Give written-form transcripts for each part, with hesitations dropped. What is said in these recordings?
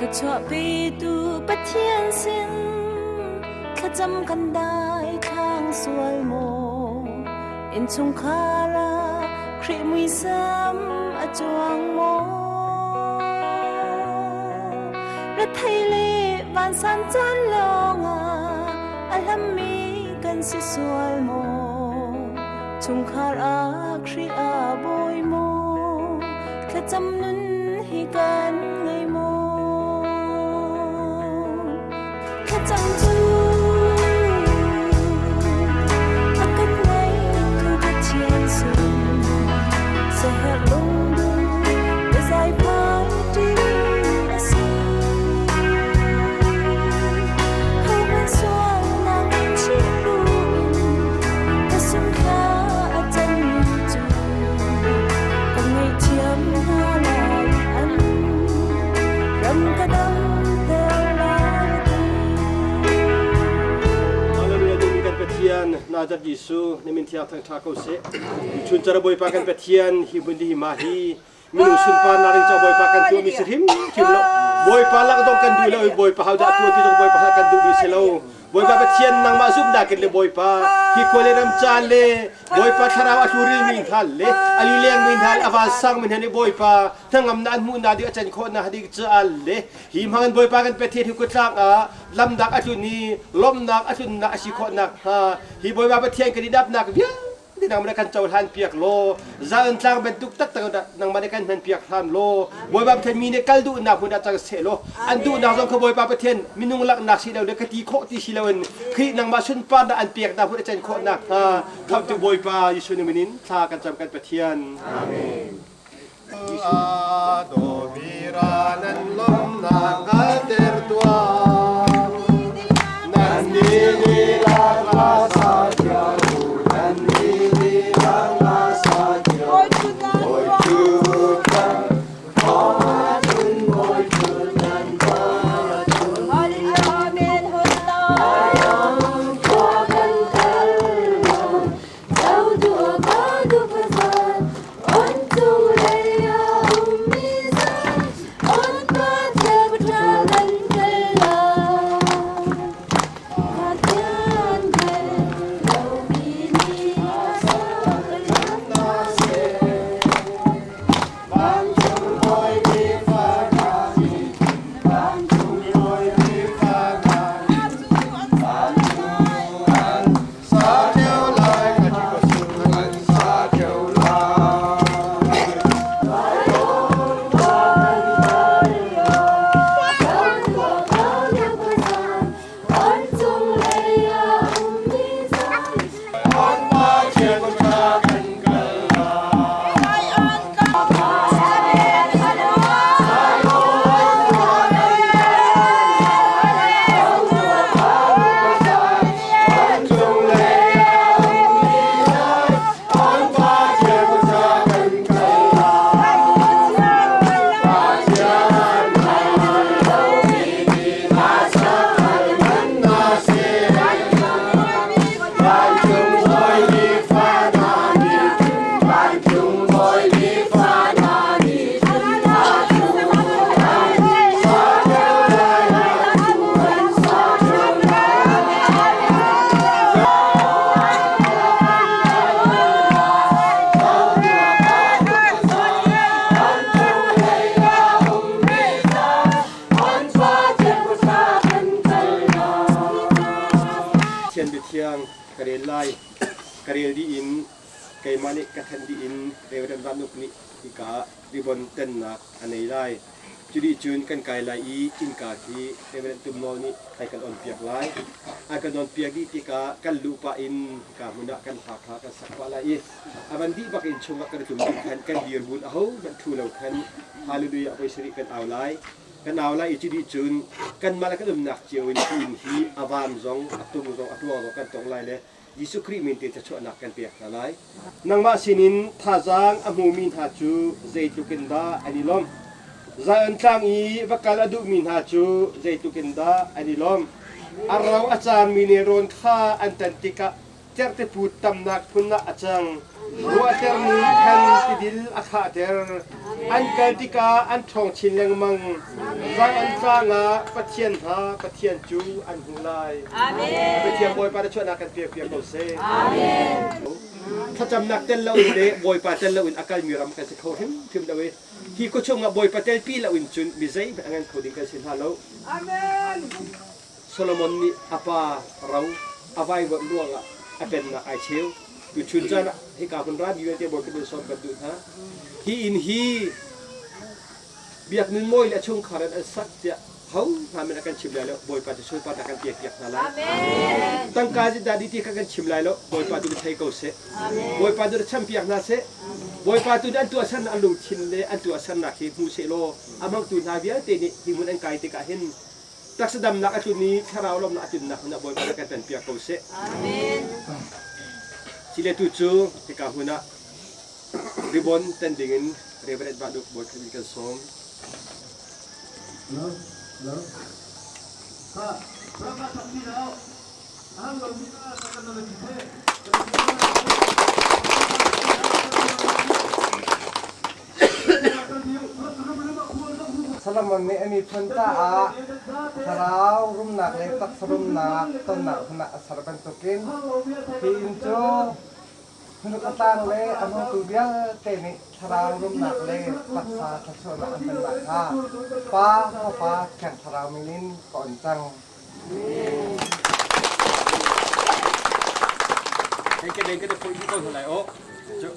ขะชอไปดูปะเทียนสิ้นขะจำกันได้ทางสวยโมเอ็นชงคาลาครีมุยซ้ำอจวงโมและไทยเลบานสันจันลองอัลลัมมีกันสิสวยโมชงคาลาครีอาบอยโมขะจำนุนให้กันไงโมจังจูอากันไงทุกเทียนสุนเสียลงดุนไม่ใจพายดีอาศัยให้มันสว่างนางชีบุญแต่สุนทราอาจารย์มีจูก็ไม่เทียมหาลายอันรำกระดำนาจัดยิสูในมินที่อาทั้งทาเขาเสชุนจะระบายปากันเปทียนฮิบุนดีมาฮีมินุสุนปานาริจะบายปากันตัวมิสริมคิมโลบายปาลักต้องกันดูแล้วบายปาเขาจะตัวที่ต้องบายปากันดูมิสโลบายปาเปทียนนางมาซุบดากันเลยบายปาฮิโคเลรัมจานเลบายปาทาราวาชูริมินทัลเลอลิเลียงมินทัลอาวาสังมินเฮนบายปาทั้งอำนาจมุนาดิอาจารย์โคนาดิจาลเลฮิมังบายปากันเปทียนฮิกุตรังลำดักอาจุนีล้มนักอาจุนนักสิโคนักฮิบอยว่าเทียนกันดับนักเบี้ยที่นางมันกันเจ้าทันเปียกโลจานทางเป็นตุกตักตังนางมันกันเป็นเปียกทันโลบอยว่าเทียนมีเนกัลดูนักคนอาจจะเสโลอันดูนักต้องขบอยว่าเทียนมินุงลักนักสิเราเด็กตีโคตีสิเราเองคือนางมาชุนปานอันเปียกนักคนอาจารย์โคนักทำตัวบอยว่ายิสุนิมินินทากันจำกันเทียนอาเมนอาโดบิรานันลมนักเตอร์ตัวกระเรียนไล่กระเรียนดีอินไก่มานิกระทันดีอินเรวดันรันุกนิอิการิบอนเต้นนักอันไหนไล่จุดีจูนกันไก่ไล่อีกินกาทีเรวดันตุมโนนิไก่กันอ่อนเปียกไล่อากันอ่อนเปียกดีติกากันลูปาอินกามุนักกันผักผักกันสักว่าไล่อาวันที่บักอินชงกันตุ่มกันกันเดียร์บุญเอาบันทูเราคันฮาลูดุยาไปสริกันเอาไล่กันเอาไล่จุดีจูนกันมาแล้วก็ดุมหนักเจียวอินทีนฮีอาวานซองอัตุมซองอัตัวกันตรงไล่เลยยิสุครีมินติจะช่วยนักกันเปียกอะไรนังมาสินินท่าจางอมูมินหาจูเจตุกินดาอันนี้ล้มใจอันทางอีวักกาลดูมินหาจูเจตุกินดาอันนี้ล้มอาเราอาจารย์มินเรอนข้าอันตันติกะ เจอร์เตพูดตำนักพุนนะอาจังรัวเตอร์นี้ทันติดิลอาคาเตอร์อันเกติกาอันทองชินยังมังฟังอันฟังอ่ะปะเทียนหาปะเทียนจูอันหุลายปะเทียนบอยปาจะช่วยนักกันเปียกเปียกโตเซถ้าจำนักเต้นแล้วอินเดบอยปาเต้นแล้วอินอากาศมีรำกันสิเขาทิมดาวฮีก็ชงอ่ะบอยปาเต้นปีแล้วอินจุนมิใจอันนั้นเขาดิ้งกันสิฮัลโหลโซโลมอนนี่อาปาเราอาไว้วันล่วงอ่ะเป็นนะไอเชลดูชุนจันให้กาคนรัฐยูเอเตบอกกันดูสอนกันดูฮะฮีอินฮีเบียกนินมวยและช่วงขาดอันสักจะเขาทำเป็นอาการชิมไหลแล้วบอยปาจะช่วยปาอาการเปียกๆนั่นแหละตั้งการจะได้ที่อาการชิมไหลแล้วบอยปาดูใช้เกาเสบอยปาดูช่างเปียกนั่นเสบอยปาดูอันตัวฉันอันลุงชินเลยอันตัวฉันนักที่มูเซโลอามังตุนนาเวียเตนี่ที่มันอันไกลติกาเห็นตักสดำนักจุดนี้ถ้าเราลมนักจุดนักนะบอยปาจะเป็นเปียกเกาเสสิเลตุจูที่กาหุนะริบบอนเต้นดิ่งเรียบเรียบบาดุบอยขึ้นกันสองสลัมมันนี่มีพันตาสราวรุ่มหนักเลยตักสรุ่มหนักต้นหนักหนักสารพันตุกินพินโจนุกตังเลยอามตุเบียเตนิสราวรุ่มหนักเลยตักษาทัศนอันเป็นหลักค่ะป้าพ่อป้าแข่งสราวมินินก่อนจังให้แกเด็กก็จะคุยที่ต้นเท่าไหร่โอ้จุ๊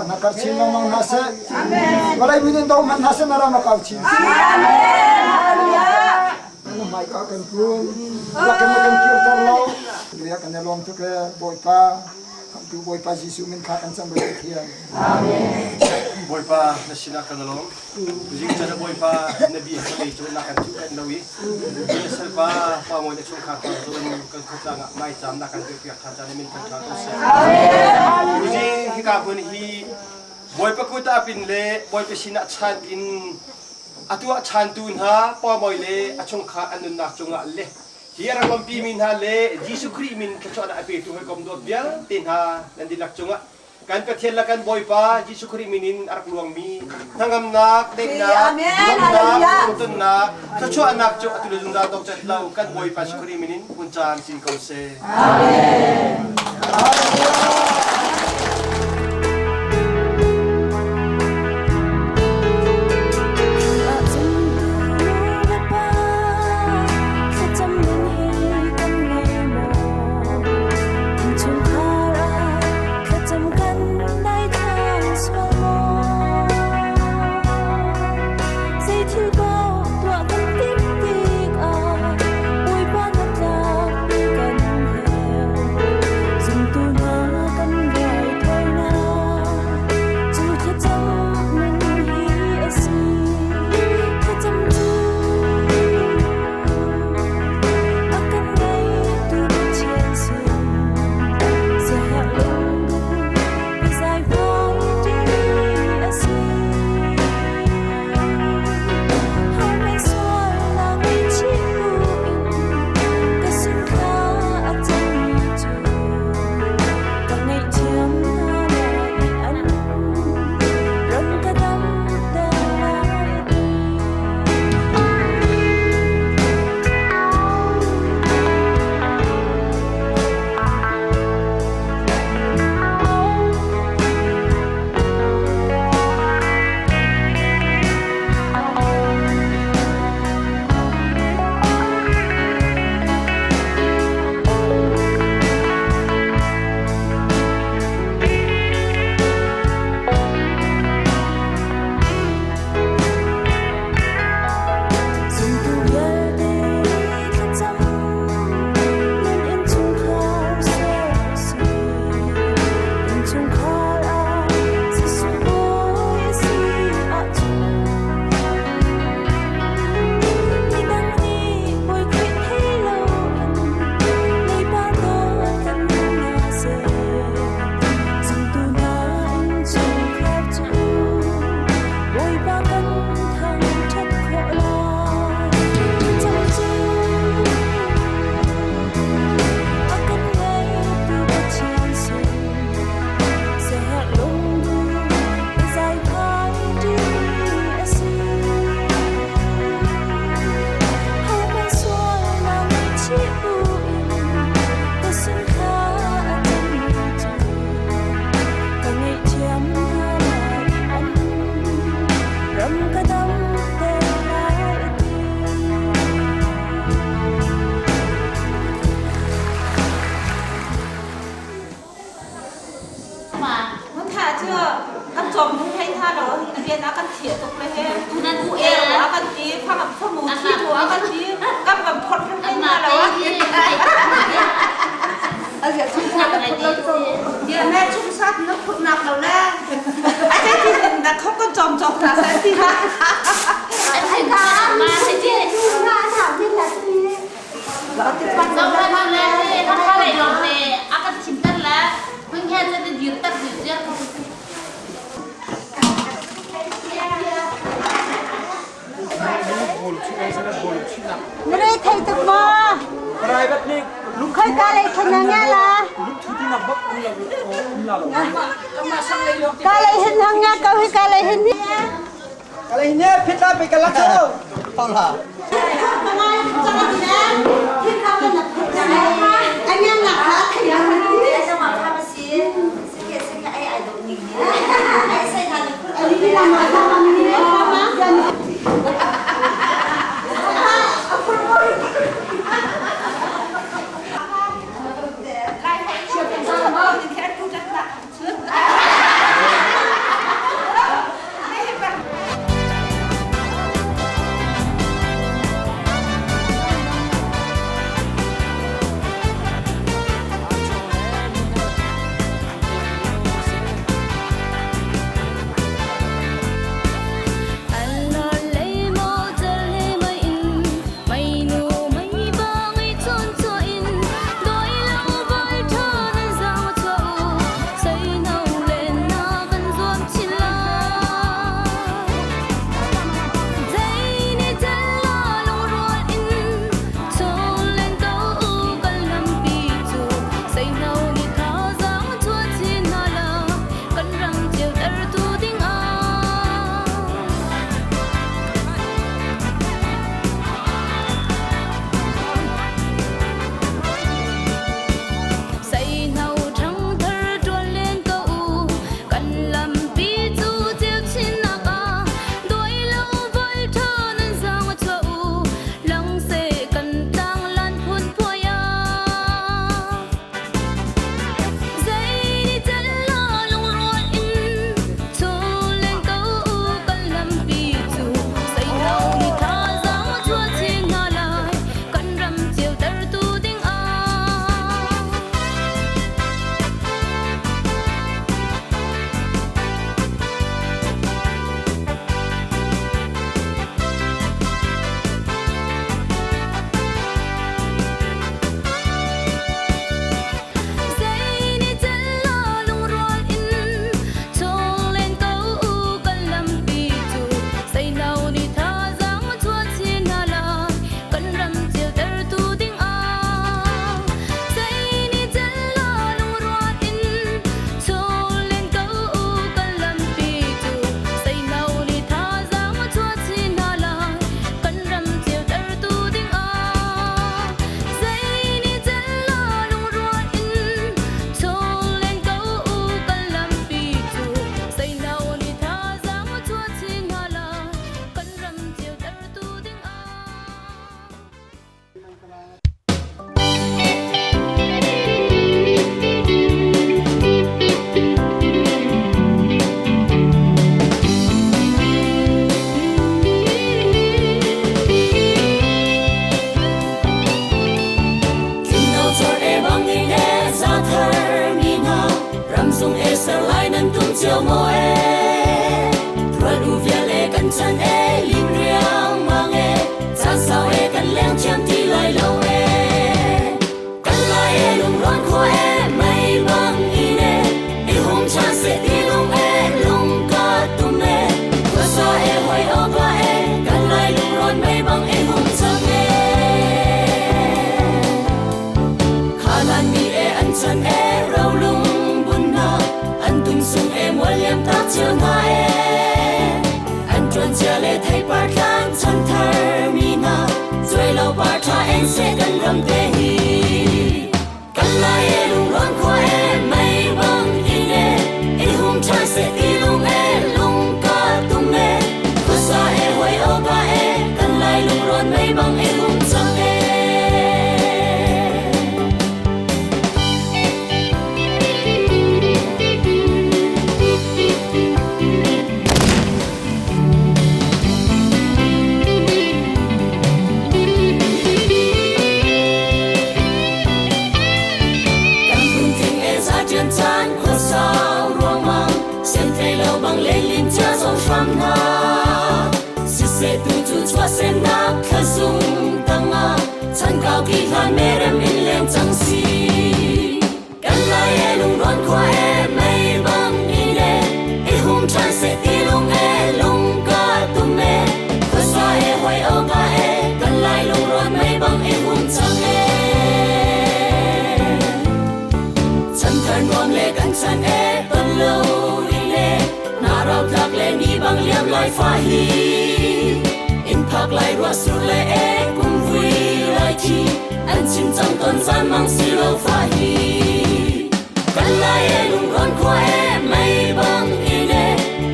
Nakarchin ng mga nasa. Walay binin daw man nasa na raw nakarchin. Ano may kakan pun. Lakan makan kirtar law. Liya kan long to ke boy pa. Tu boy pa Jisu min kakan sang boy kian. Amen. Boy pa na sila kanalong. Jing sana boy pa nabi sa kay chon nakan tu kan lawi. Yesal pa pa mo na chung kakan don kan khatang mai cham nakan tu pia khatang min kan khatang sa. Amen. Jing hikapun hi boy pa kuta pinle boy pa sina chan in atua chan tun ha pa moy le achong kha anun nak chunga le hiara lampi min ha le Jisu Kri min ka chona ape tu kom dot bia tin ha nan dilak chunga กันกระเทียนละกันบอยป้ายิสุคริมินินอาร์กลวงมีทั้งกำนักเด็กนักลำนักตุนนักถ้าช่วยนักจุตุลจุนดาตกจัดเล่ากันบอยป้าสุคริมินินคุณจานสิงคโปร์อาเมนไม่ได้ไทยตึกมาอะไรแบบนี้ลูกใครกาเลยขนาดนี้ล่ะลูกที่นับบักนี่กาเลยเห็นทางงานก็ให้กาเลยเห็นนี่กาเลยเนี่ยพิจารณาไปกันละเจ้าเท่าไหร่ทำไมจังหวะนี้ที่เขาเป็นนักจังหวะอันนี้หนักนะขยันมันนี่จังหวะทำสิสิเกสิไอ้ดอกนี้ไอ้ใส่ทันอันนี้ที่ทำมาทำมันนี่ทำมาจัง lo mo e Rua du via le kan chan e lim riang mang e Chan sao e kan leng chiam ti lai lo e Kan lai e lung ron kho e mai bang in e I hong chan se ti lung e lung ka tum e Rua sa e hoi o ka e Kan lai lung ron mai bang e hong chang e Khalan mi e an chan e rau lung sung em mua liêm ta chiều ngài anh chuẩn chia lệ thay part lan chân thar mina rồi lâu part tha em sẽ gần râm tê hi căn lại em lung ron khoa em mây băng in e hùng cha sẽ đi lung e lung ca tung e khoa sa e hoài ô ca e căn lại lung ron mây băng e hùng chang e sen nak khazung tanga chan cao ki han merem in leng chang si kan lai e lung ron khwa e mai bang in e hum chan se ti lung e lung ka tum e khwa sa e hoi o ka e kan lai lung ron mai bang e hum chang e chan thar nuam le kan chan e ton lo in na rau tak le ni bang liam lai fa hi Thác lại rùa sụt lệ e cùng vui lại chi anh chim trong tuần gian mang xì lâu phá hi căn lại e lung ron khoa e mây băng in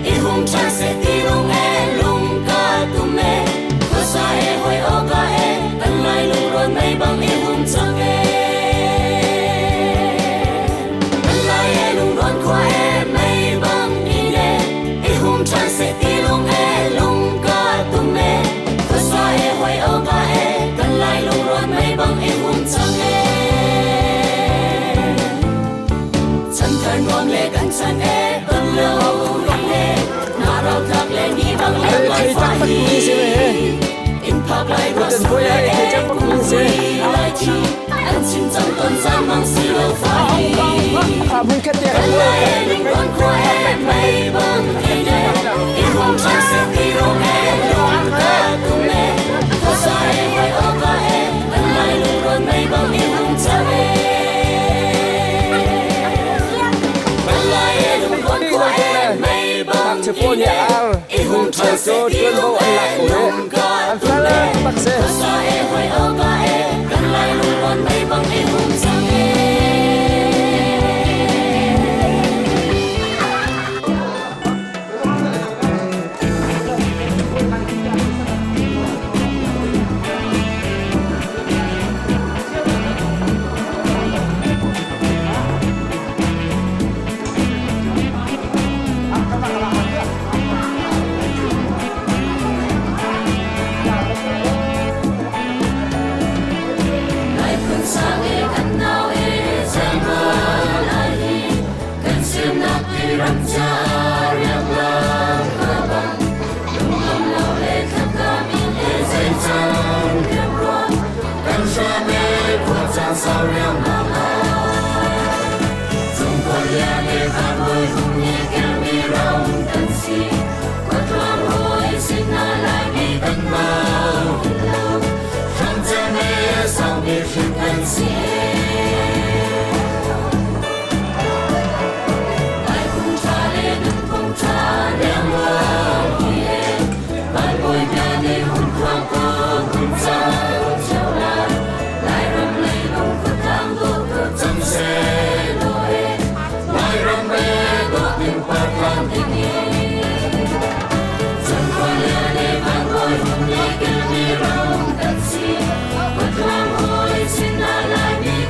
e hùng chan sẽ ti lung e lung ca tum e khoa sa e hoi o ca e căn lại lung ron mây băng e hùng chang e căn lại e lung ron khoa e mây băng in e hùng chan sẽ ti lung e lung ca tum e e hoi o ka e kan lai lung ron mai bang e hum chang e chan thar nuam le kan chan e ton lo le na rau thak le ni bang le lai fa hi in phak lai ro su le e kum vui lai chi an chim chang ton san mang si lo fa hi kan lai e lung ron khoa e mai bang e hum chang se ti ro e lung ka tum e sa e hoi o ka e kan lai lung ron mai bang e hum chang e kan lai e lung ron khoa e mai bang e hum chang se ti lung e lung ka tum e sa e hoi o ka e kan lai lung ron mai bang e hum chang e Hãy subscribe cho kênh Ghiền Mì Gõ để không bỏ lỡ những video hấp dẫn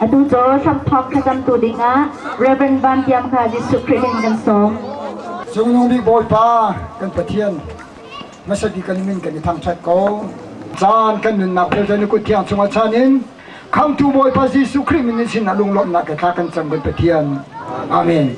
Adu jo sam thok khadam tu dinga Reverend Ban Tiam kha Jisu Christ kan som Sung nung big boy pa kan pathian masagi kan min kan thang chat ko chan kan nun na president ko tiang chunga chanin come to boy pa Jisu Christ min sin alung lot na ka kan cham kan pathian amen